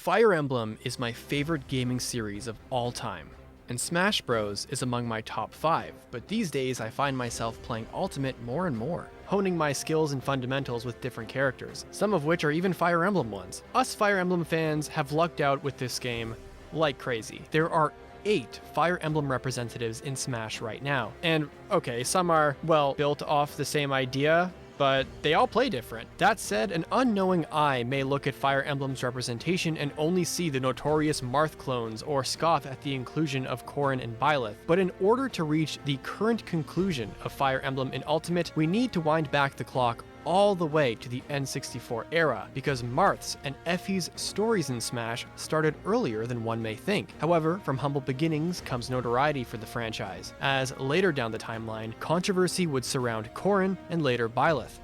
Fire Emblem is my favorite gaming series of all time, and Smash Bros is among my top 5, but these days I find myself playing Ultimate more and more, honing my skills and fundamentals with different characters, some of which are even Fire Emblem ones. Us Fire Emblem fans have lucked out with this game like crazy. There are 8 Fire Emblem representatives in Smash right now, and okay, some are, well, built off the same idea, but they all play different. That said, an unknowing eye may look at Fire Emblem's representation and only see the notorious Marth clones or scoff at the inclusion of Corrin and Byleth. But in order to reach the current conclusion of Fire Emblem in Ultimate, we need to wind back the clock all the way to the N64 era, because Marth's and Effie's stories in Smash started earlier than one may think. However, from humble beginnings comes notoriety for the franchise, as later down the timeline, controversy would surround Corrin and later Byleth.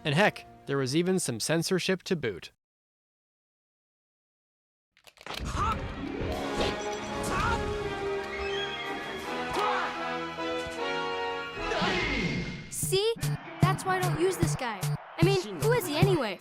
And heck, there was even some censorship to boot. See? That's why I don't use this guy. I mean, who is he anyway?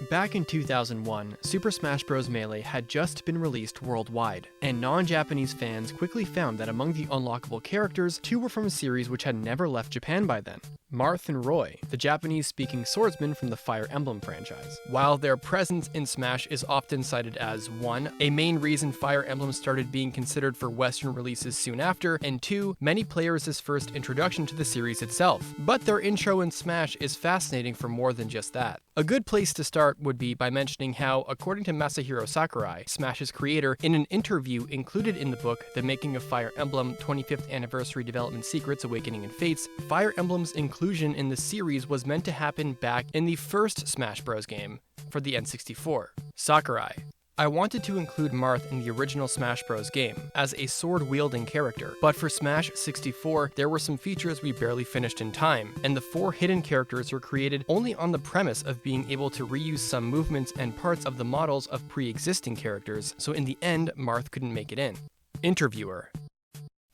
Back in 2001, Super Smash Bros. Melee had just been released worldwide, and non-Japanese fans quickly found that among the unlockable characters, 2 were from a series which had never left Japan by then. Marth and Roy, the Japanese-speaking swordsman from the Fire Emblem franchise. While their presence in Smash is often cited as 1, a main reason Fire Emblem started being considered for Western releases soon after, and 2, many players' first introduction to the series itself. But their intro in Smash is fascinating for more than just that. A good place to start would be by mentioning how, according to Masahiro Sakurai, Smash's creator, in an interview included in the book The Making of Fire Emblem 25th Anniversary Development Secrets, Awakening and Fates, Fire Emblem's inclusion in the series was meant to happen back in the first Smash Bros. Game for the N64. Sakurai: I wanted to include Marth in the original Smash Bros. Game as a sword-wielding character, but for Smash 64, there were some features we barely finished in time, and the 4 hidden characters were created only on the premise of being able to reuse some movements and parts of the models of pre-existing characters, so in the end, Marth couldn't make it in. Interviewer: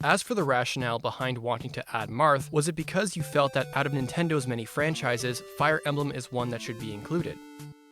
as for the rationale behind wanting to add Marth, was it because you felt that out of Nintendo's many franchises, Fire Emblem is one that should be included?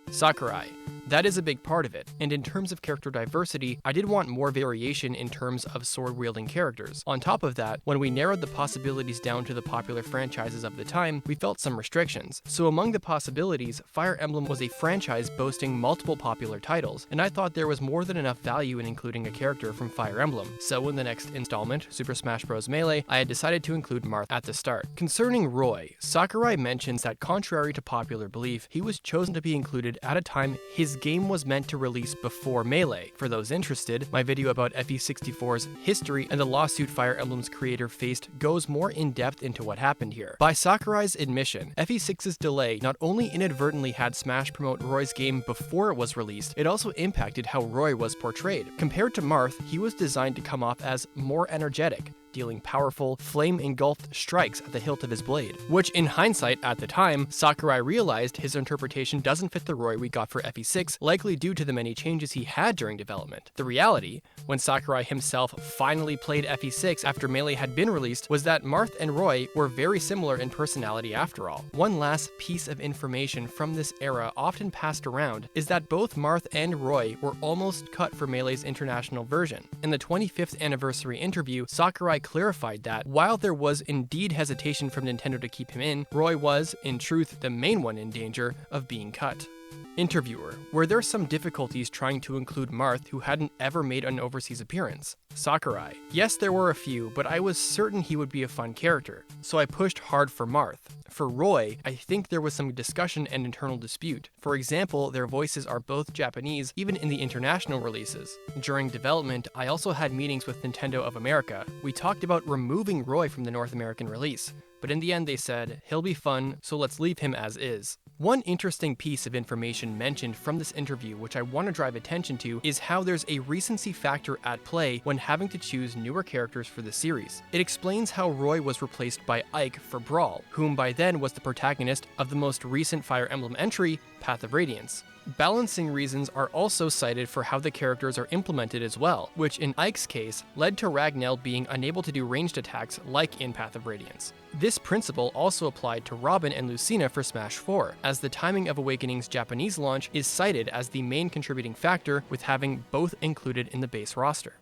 Sakurai: that is a big part of it, and in terms of character diversity, I did want more variation in terms of sword-wielding characters. On top of that, when we narrowed the possibilities down to the popular franchises of the time, we felt some restrictions. So among the possibilities, Fire Emblem was a franchise boasting multiple popular titles, and I thought there was more than enough value in including a character from Fire Emblem. So in the next installment, Super Smash Bros. Melee, I had decided to include Marth at the start. Concerning Roy, Sakurai mentions that contrary to popular belief, he was chosen to be included at a time his game was meant to release before Melee. For those interested, my video about FE64's history and the lawsuit Fire Emblem's creator faced goes more in depth into what happened here. By Sakurai's admission, FE6's delay not only inadvertently had Smash promote Roy's game before it was released, it also impacted how Roy was portrayed. Compared to Marth, he was designed to come off as more energetic, dealing powerful, flame-engulfed strikes at the hilt of his blade, which in hindsight at the time, Sakurai realized his interpretation doesn't fit the Roy we got for FE6, likely due to the many changes he had during development. The reality, when Sakurai himself finally played FE6 after Melee had been released, was that Marth and Roy were very similar in personality after all. One last piece of information from this era often passed around is that both Marth and Roy were almost cut for Melee's international version. In the 25th anniversary interview, Sakurai clarified that, while there was indeed hesitation from Nintendo to keep him in, Roy was, in truth, the main one in danger of being cut. Interviewer: were there some difficulties trying to include Marth, who hadn't ever made an overseas appearance? Sakurai: yes, there were a few, but I was certain he would be a fun character, so I pushed hard for Marth. For Roy, I think there was some discussion and internal dispute. For example, their voices are both Japanese, even in the international releases. During development, I also had meetings with Nintendo of America. We talked about removing Roy from the North American release, but in the end they said, he'll be fun, so let's leave him as is. One interesting piece of information mentioned from this interview which I want to drive attention to is how there's a recency factor at play when having to choose newer characters for the series. It explains how Roy was replaced by Ike for Brawl, whom by then was the protagonist of the most recent Fire Emblem entry, Path of Radiance. Balancing reasons are also cited for how the characters are implemented as well, which in Ike's case led to Ragnell being unable to do ranged attacks like in Path of Radiance. This principle also applied to Robin and Lucina for Smash 4, as the timing of Awakening's Japanese launch is cited as the main contributing factor, with having both included in the base roster.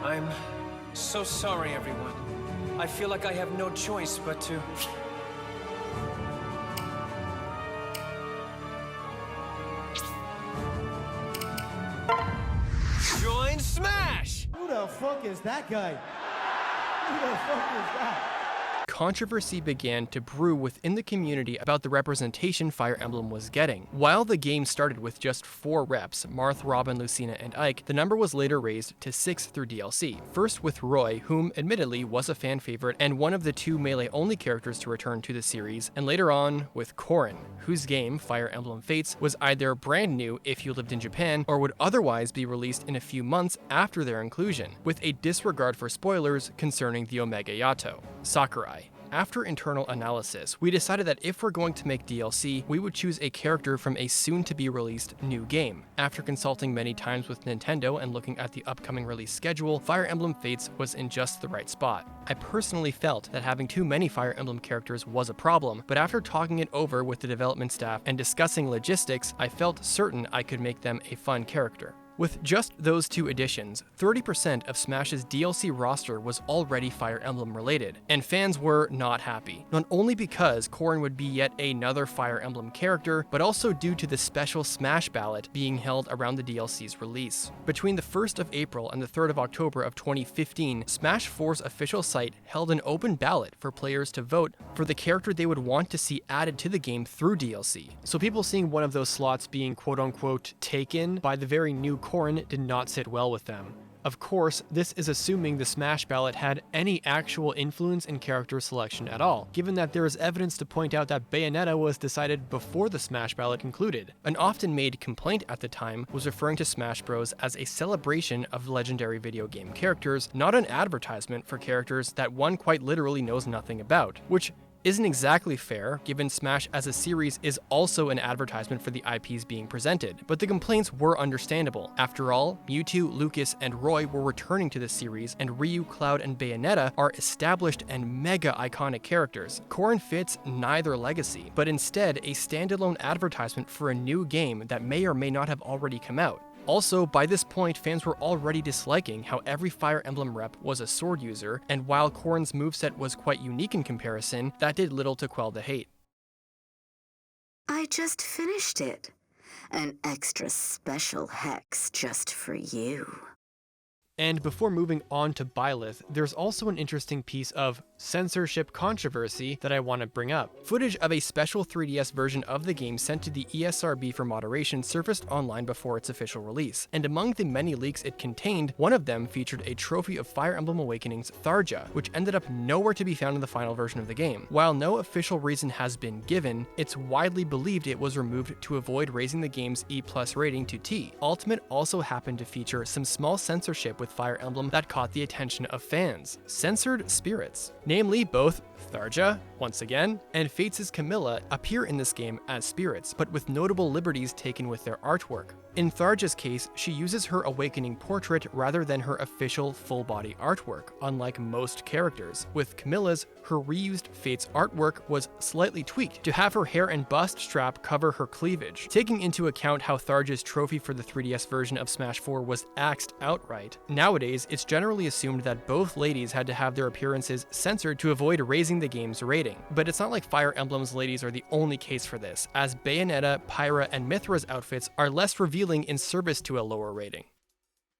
I'm so sorry, everyone. I feel like I have no choice but to... join Smash! Who the fuck is that guy? Who the fuck is that? Controversy began to brew within the community about the representation Fire Emblem was getting. While the game started with just 4 reps, Marth, Robin, Lucina, and Ike, the number was later raised to 6 through DLC. First with Roy, whom admittedly was a fan favorite and one of the 2 melee-only characters to return to the series, and later on with Corrin, whose game, Fire Emblem Fates, was either brand new if you lived in Japan, or would otherwise be released in a few months after their inclusion, with a disregard for spoilers concerning the Omega Yato. Sakurai. After internal analysis, we decided that if we're going to make DLC, we would choose a character from a soon-to-be-released new game. After consulting many times with Nintendo and looking at the upcoming release schedule, Fire Emblem Fates was in just the right spot. I personally felt that having too many Fire Emblem characters was a problem, but after talking it over with the development staff and discussing logistics, I felt certain I could make them a fun character. With just those 2 additions, 30% of Smash's DLC roster was already Fire Emblem related, and fans were not happy. Not only because Corrin would be yet another Fire Emblem character, but also due to the special Smash ballot being held around the DLC's release. Between the 1st of April and the 3rd of October of 2015, Smash 4's official site held an open ballot for players to vote for the character they would want to see added to the game through DLC. So people seeing one of those slots being quote-unquote taken by the very new Corrin did not sit well with them. Of course, this is assuming the Smash ballot had any actual influence in character selection at all, given that there is evidence to point out that Bayonetta was decided before the Smash ballot concluded. An often made complaint at the time was referring to Smash Bros. As a celebration of legendary video game characters, not an advertisement for characters that one quite literally knows nothing about, which isn't exactly fair, given Smash as a series is also an advertisement for the IPs being presented, but the complaints were understandable. After all, Mewtwo, Lucas, and Roy were returning to the series, and Ryu, Cloud, and Bayonetta are established and mega iconic characters. Corrin fits neither legacy, but instead a standalone advertisement for a new game that may or may not have already come out. Also, by this point, fans were already disliking how every Fire Emblem rep was a sword user, and while Corrin's moveset was quite unique in comparison, that did little to quell the hate. I just finished it. An extra special hex just for you. And before moving on to Byleth, there's also an interesting piece of censorship controversy that I want to bring up. Footage of a special 3DS version of the game sent to the ESRB for moderation surfaced online before its official release, and among the many leaks it contained, one of them featured a trophy of Fire Emblem Awakening's Tharja, which ended up nowhere to be found in the final version of the game. While no official reason has been given, it's widely believed it was removed to avoid raising the game's E+ rating to T. Ultimate also happened to feature some small censorship with Fire Emblem that caught the attention of fans. Censored spirits, namely both Tharja, once again, and Fates' Camilla appear in this game as spirits, but with notable liberties taken with their artwork. In Tharja's case, she uses her awakening portrait rather than her official full-body artwork, unlike most characters. With Camilla's, her reused Fates artwork was slightly tweaked to have her hair and bust strap cover her cleavage. Taking into account how Tharja's trophy for the 3DS version of Smash 4 was axed outright, nowadays it's generally assumed that both ladies had to have their appearances censored to avoid raising the game's rating. But it's not like Fire Emblem's ladies are the only case for this, as Bayonetta, Pyra, and Mithra's outfits are less revealing in service to a lower rating.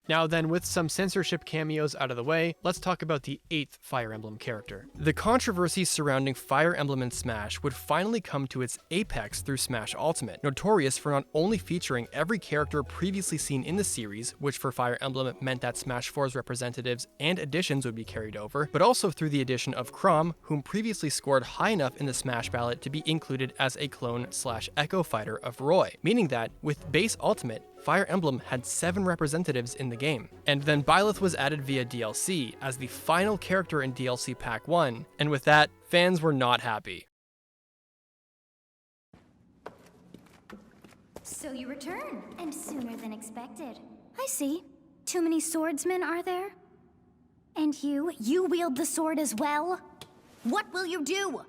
Now then, with some censorship cameos out of the way, let's talk about the 8th Fire Emblem character. The controversy surrounding Fire Emblem and Smash would finally come to its apex through Smash Ultimate, notorious for not only featuring every character previously seen in the series, which for Fire Emblem meant that Smash 4's representatives and additions would be carried over, but also through the addition of Chrom, whom previously scored high enough in the Smash ballot to be included as a clone/echo fighter of Roy, meaning that, with base Ultimate, Fire Emblem had 7 representatives in the game. And then Byleth was added via DLC as the final character in DLC Pack 1, and with that, fans were not happy. So you return, and sooner than expected. I see. Too many swordsmen, are there? And you wield the sword as well? What will you do?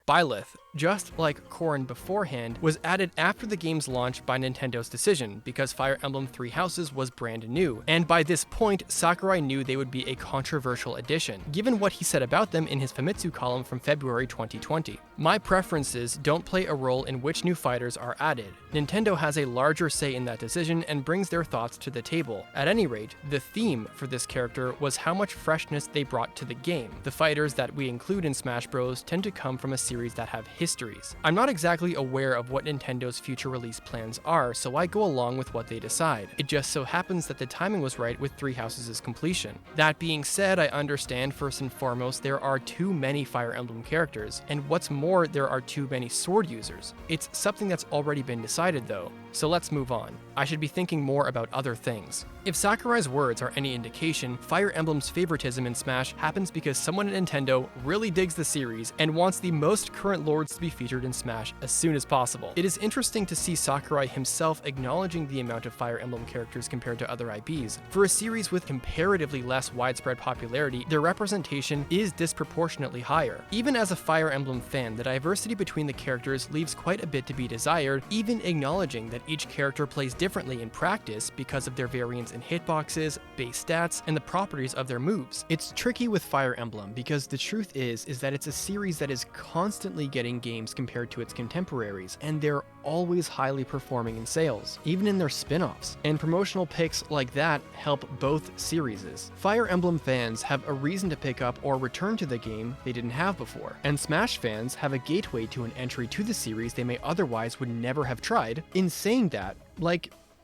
Byleth, just like Corrin beforehand, was added after the game's launch by Nintendo's decision because Fire Emblem Three Houses was brand new, and by this point, Sakurai knew they would be a controversial addition, given what he said about them in his Famitsu column from February 2020. My preferences don't play a role in which new fighters are added. Nintendo has a larger say in that decision and brings their thoughts to the table. At any rate, the theme for this character was how much freshness they brought to the game. The fighters that we include in Smash Bros. Tend to come from a series that have histories. I'm not exactly aware of what Nintendo's future release plans are, so I go along with what they decide. It just so happens that the timing was right with Three Houses' completion. That being said, I understand first and foremost there are too many Fire Emblem characters, and what's more, there are too many sword users. It's something that's already been decided though, so let's move on. I should be thinking more about other things. If Sakurai's words are any indication, Fire Emblem's favoritism in Smash happens because someone at Nintendo really digs the series and wants the most current lords to be featured in Smash as soon as possible. It is interesting to see Sakurai himself acknowledging the amount of Fire Emblem characters compared to other IPs. For a series with comparatively less widespread popularity, their representation is disproportionately higher. Even as a Fire Emblem fan, the diversity between the characters leaves quite a bit to be desired, even acknowledging that each character plays differently in practice because of their variance in hitboxes, base stats, and the properties of their moves. It's tricky with Fire Emblem because the truth is that it's a series that is constantly getting games compared to its contemporaries, and they're always highly performing in sales, even in their spin-offs. And promotional picks like that help both series. Fire Emblem fans have a reason to pick up or return to the game they didn't have before, and Smash fans have a gateway to an entry to the series they may otherwise would never have tried. In saying that,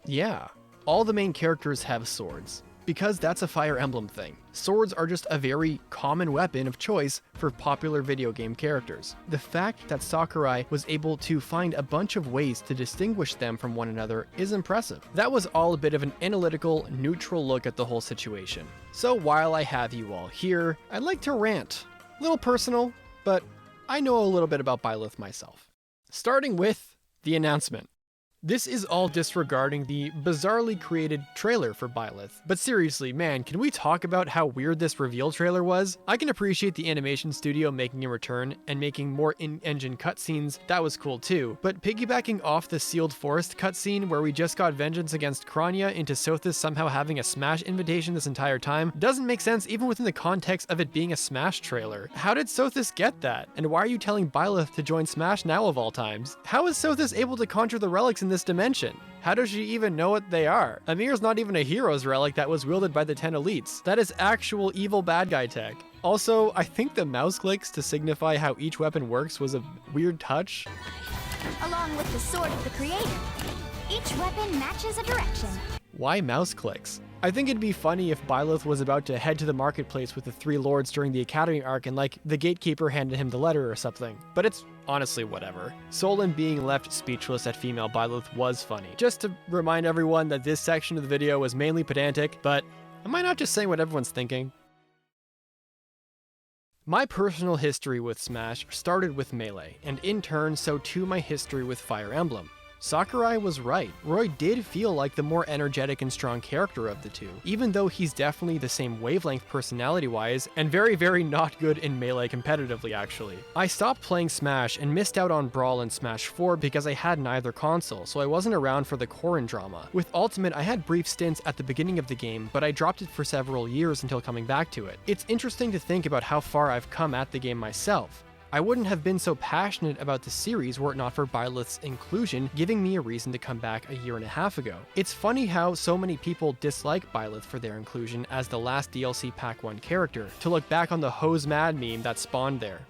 yeah, all the main characters have swords, because that's a Fire Emblem thing. Swords are just a very common weapon of choice for popular video game characters. The fact that Sakurai was able to find a bunch of ways to distinguish them from one another is impressive. That was all a bit of an analytical, neutral look at the whole situation. So while I have you all here, I'd like to rant. A little personal, but I know a little bit about Byleth myself. Starting with the announcement. This is all disregarding the bizarrely created trailer for Byleth. But seriously, man, can we talk about how weird this reveal trailer was? I can appreciate the animation studio making a return and making more in-engine cutscenes, that was cool too. But piggybacking off the Sealed Forest cutscene where we just got vengeance against Kranya into Sothis somehow having a Smash invitation this entire time doesn't make sense even within the context of it being a Smash trailer. How did Sothis get that? And why are you telling Byleth to join Smash now of all times? How is Sothis able to conjure the relics in this dimension? How does she even know what they are? Amir's not even a hero's relic that was wielded by the 10 elites. That is actual evil bad guy tech. Also, I think the mouse clicks to signify how each weapon works was a weird touch. Along with the sword of the creator, each weapon matches a direction. Why mouse clicks? I think it'd be funny if Byleth was about to head to the marketplace with the 3 lords during the Academy arc and the gatekeeper handed him the letter or something. But it's honestly whatever. Solon being left speechless at female Byleth was funny. Just to remind everyone that this section of the video was mainly pedantic, but am I not just saying what everyone's thinking? My personal history with Smash started with Melee, and in turn, so too my history with Fire Emblem. Sakurai was right. Roy did feel like the more energetic and strong character of the two, even though he's definitely the same wavelength personality-wise, and very, very not good in Melee competitively, actually. I stopped playing Smash and missed out on Brawl and Smash 4 because I had neither console, so I wasn't around for the Corrin drama. With Ultimate, I had brief stints at the beginning of the game, but I dropped it for several years until coming back to it. It's interesting to think about how far I've come at the game myself. I wouldn't have been so passionate about the series were it not for Byleth's inclusion, giving me a reason to come back a year and a half ago. It's funny how so many people dislike Byleth for their inclusion as the last DLC Pack 1 character, to look back on the Hose Mad meme that spawned there.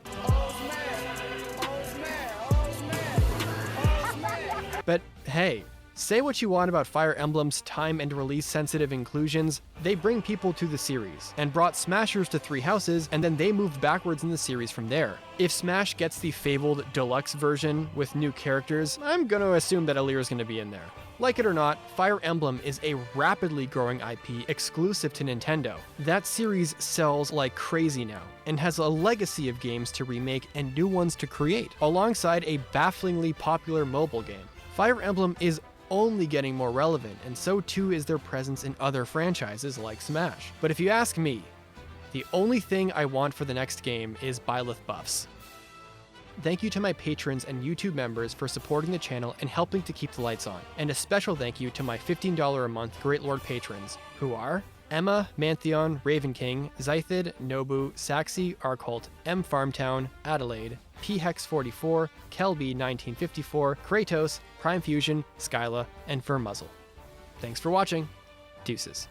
But hey, say what you want about Fire Emblem's time and release sensitive inclusions, they bring people to the series, and brought Smashers to Three Houses, and then they moved backwards in the series from there. If Smash gets the fabled deluxe version with new characters, I'm gonna assume that Alir's gonna be in there. Like it or not, Fire Emblem is a rapidly growing IP exclusive to Nintendo. That series sells like crazy now, and has a legacy of games to remake and new ones to create, alongside a bafflingly popular mobile game. Fire Emblem is only getting more relevant, and so too is their presence in other franchises like Smash. But if you ask me, the only thing I want for the next game is Byleth buffs. Thank you to my patrons and YouTube members for supporting the channel and helping to keep the lights on. And a special thank you to my $15 a month Great Lord patrons, who are Emma, Mantheon, Raven King, Zythid, Nobu, Saxy, Arcult, M Farmtown, Adelaide, P-Hex44, Kelby1954, Kratos, Prime Fusion, Skyla, and Firm Muzzle. Thanks for watching. Deuces.